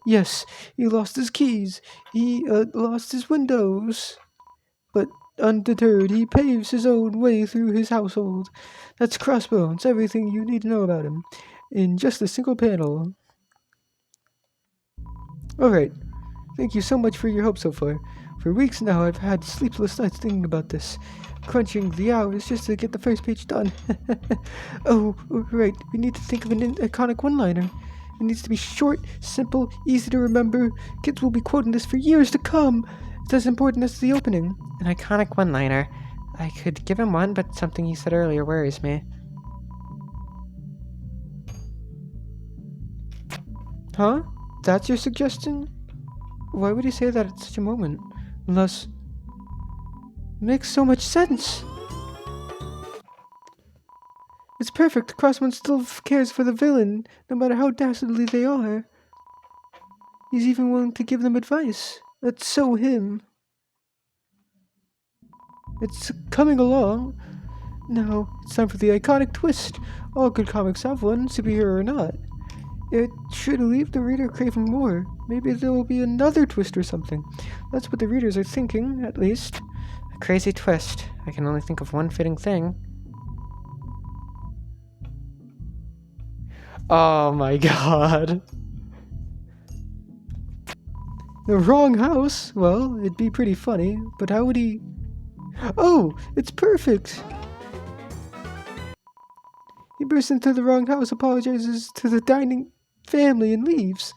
Yes, he lost his keys. He lost his windows. But undeterred, he paves his own way through his household. That's Crossbones, everything you need to know about him, in just a single panel. Alright, thank you so much for your help so far. For weeks now, I've had sleepless nights thinking about this, crunching the hours just to get the first page done. Oh, right, we need to think of an iconic one-liner. It needs to be short, simple, easy to remember. Kids will be quoting this for years to come. It's as important as the opening. An iconic one-liner. I could give him one, but something he said earlier worries me. Huh? That's your suggestion? Why would he say that at such a moment? Unless... It makes so much sense! It's perfect. Crossman still cares for the villain, no matter how dastardly they are. He's even willing to give them advice. That's so him. It's coming along. Now, it's time for the iconic twist. All good comics have one, superhero or not. It should leave the reader craving more. Maybe there will be another twist or something. That's what the readers are thinking, at least. A crazy twist. I can only think of one fitting thing. Oh my god. The wrong house? Well, it'd be pretty funny, but how would he... Oh, it's perfect! He bursts into the wrong house, apologizes to the dining family, and leaves.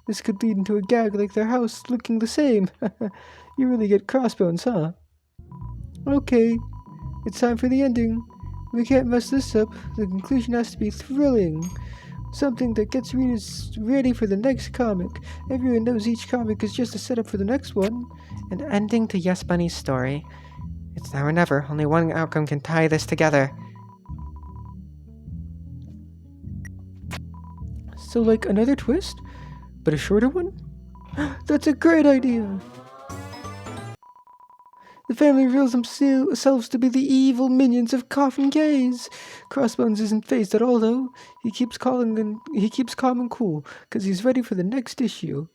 This could lead into a gag like their house looking the same. You really get Crossbones, huh? Okay, it's time for the ending. We can't mess this up. The conclusion has to be thrilling. Something that gets readers ready for the next comic. Everyone knows each comic is just a setup for the next one. An ending to Yes Bunny's story. It's now or never. Only one outcome can tie this together. So, like another twist? But a shorter one? That's a great idea! The family reveals themselves to be the evil minions of Coffin Gaze. Crossbones isn't phased at all, though. He keeps calm and cool, because he's ready for the next issue.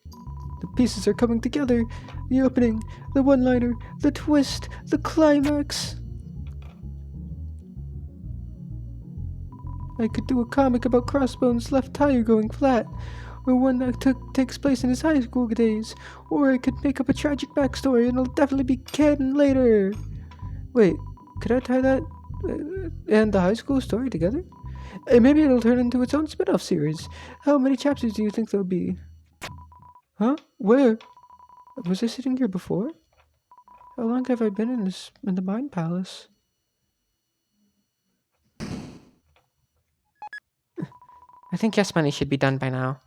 The pieces are coming together. The opening, the one-liner, the twist, the climax. I could do a comic about Crossbones' left tire going flat, or one that takes place in his high school days, or I could make up a tragic backstory and it'll definitely be canon later. Wait, could I tie that and the high school story together? And maybe it'll turn into its own spin-off series. How many chapters do you think there'll be? Huh? Where? Was I sitting here before? How long have I been in the Mind Palace? I think Yes Money should be done by now.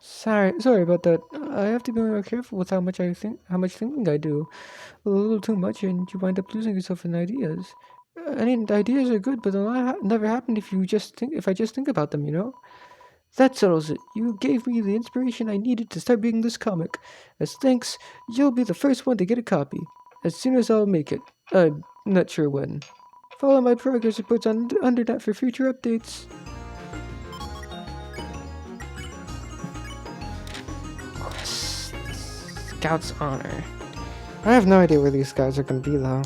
Sorry about that. I have to be more careful with how much thinking I do. A little too much, and you wind up losing yourself in ideas. I mean, the ideas are good, but a lot never happen if I just think about them, you know? That settles it. You gave me the inspiration I needed to start reading this comic. As thanks, you'll be the first one to get a copy. As soon as I'll make it. I'm not sure when. Follow my progress reports on Undernet for future updates. Scout's Honor. I have no idea where these guys are gonna be, though.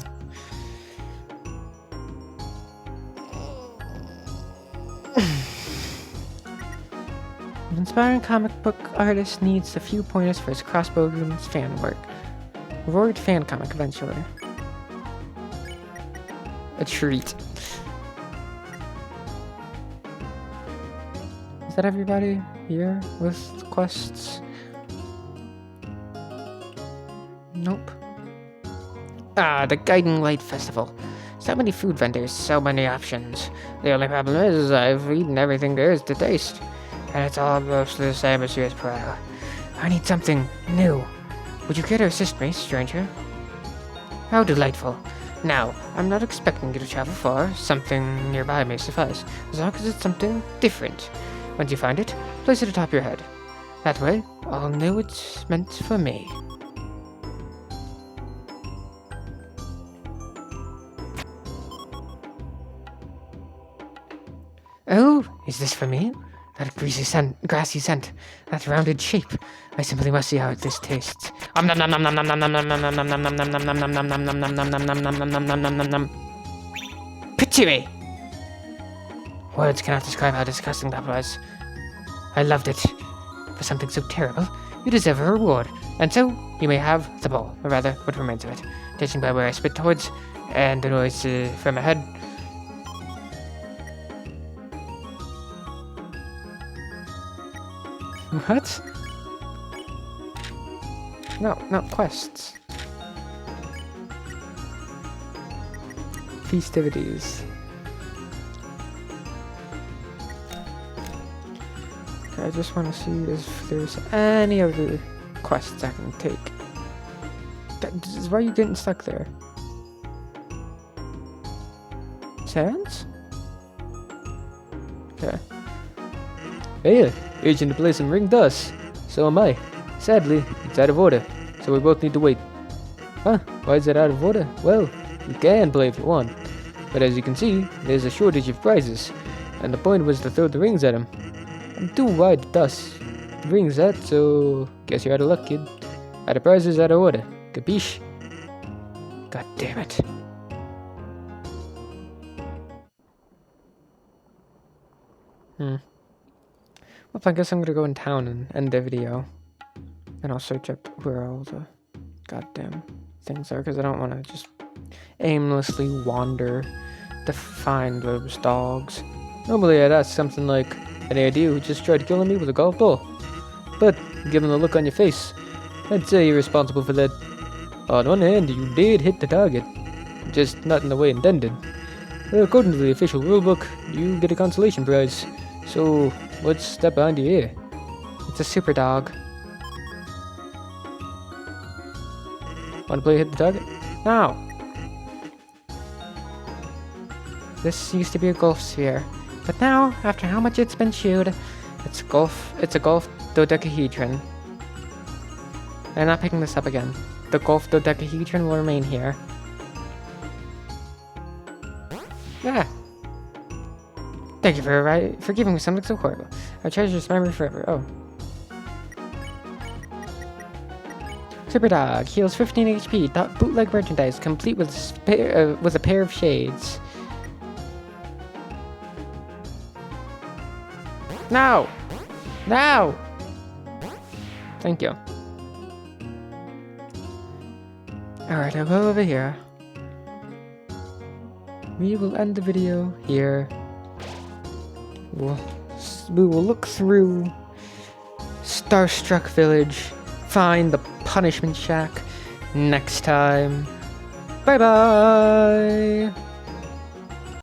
An inspiring comic book artist needs a few pointers for his Crossbow Runes fan work. Roared fan comic eventually. A treat. Is that everybody here with quests? Nope. Ah, the Guiding Light Festival. So many food vendors, so many options. The only problem is I've eaten everything there is to taste. And it's all mostly the same as years prior. I need something new. Would you care to assist me, stranger? How delightful. Now, I'm not expecting you to travel far. Something nearby may suffice, as long as it's something different. Once you find it, place it atop your head. That way, I'll know it's meant for me. Oh, is this for me? That grassy scent, that rounded shape. I simply must see how this tastes. Picture me! Words cannot describe how disgusting that was. I loved it. For something so terrible, you deserve a reward. And so, you may have the ball, or rather, what remains of it. Judging by where I spit towards, and the noise from ahead. What? No, not quests. Festivities. Okay, I just want to see if there's any other quests I can take. This is why you getting stuck there. Sands? Okay. Hey, urgent to play some ring dust. So am I. Sadly, it's out of order, so we both need to wait. Huh? Why is it out of order? Well, you can play if you want. But as you can see, there's a shortage of prizes, and the point was to throw the rings at him. I'm too wide to toss rings at, so guess you're out of luck, kid. Out of prizes, out of order. Capiche? God damn it. Well, I guess I'm gonna go in town and end the video. And I'll search up where all the goddamn things are, because I don't want to just aimlessly wander to find those dogs. Normally I'd ask something like, any idea who just tried killing me with a golf ball? But, given the look on your face, I'd say you're responsible for that. On one hand, you did hit the target, just not in the way intended. According to the official rulebook, you get a consolation prize. So, what's that behind your ear? It's a super dog. Want to play hit the target? No. This used to be a golf sphere, but now, after how much it's been chewed, it's a golf dodecahedron. I'm not picking this up again. The golf dodecahedron will remain here. Yeah. Thank you for giving me something so horrible. I treasure this memory forever. Oh. Super Dog heals 15 HP. Bootleg merchandise complete with a pair of shades. No! No! Thank you. Alright, I'll go over here. We will end the video here. We will look through Starstruck Village, find the Punishment Shack next time. Bye bye!